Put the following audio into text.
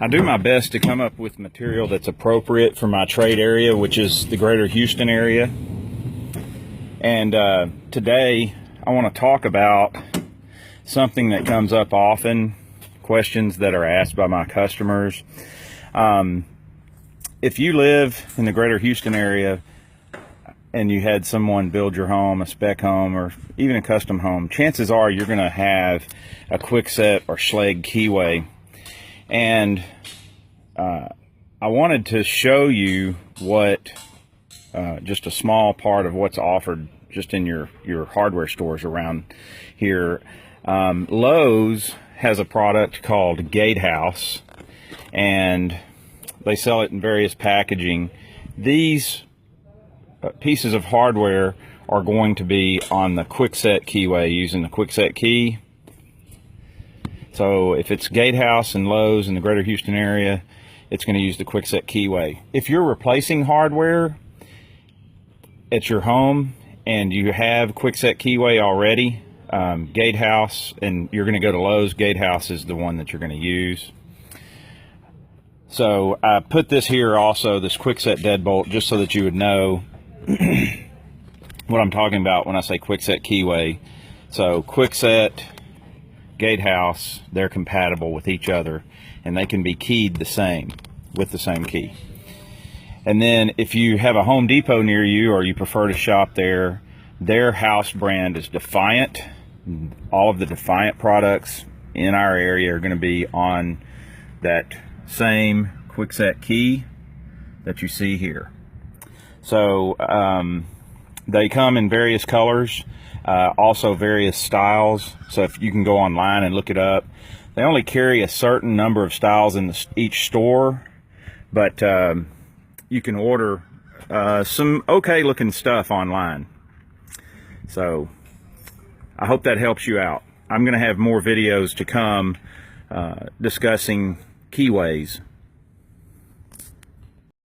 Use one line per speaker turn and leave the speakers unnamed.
I do my best to come up with material that's appropriate for my trade area, which is the greater Houston area. And today I want to talk about something that comes up often, questions that are asked by my customers. If you live in the greater Houston area and you had someone build your home, a spec home, or even a custom home, chances are you're going to have a Kwikset or Schlage keyway. And I wanted to show you what, just a small part of what's offered just in your hardware stores around here. Lowe's has a product called Gatehouse, and they sell it in various packaging. These pieces of hardware are going to be on the Kwikset keyway using the Kwikset key. So if it's Gatehouse and Lowe's in the greater Houston area, it's going to use the Kwikset keyway. If you're replacing hardware at your home and you have Kwikset keyway already, Gatehouse, and you're going to go to Lowe's, Gatehouse is the one that you're going to use. So I put this here also, this Kwikset deadbolt, just so that you would know what I'm talking about when I say Kwikset keyway. So Kwikset, Gatehouse, they're compatible with each other, and they can be keyed the same with the same key. And then if you have a Home Depot near you, or you prefer to shop there, their house brand is Defiant. All of the Defiant products in our area are going to be on that same Kwikset key that you see here. So they come in various colors, also various styles. So if you can go online and look it up, they only carry a certain number of styles in each store, but you can order some okay looking stuff online. So I hope that helps you out. I'm going to have more videos to come discussing keyways.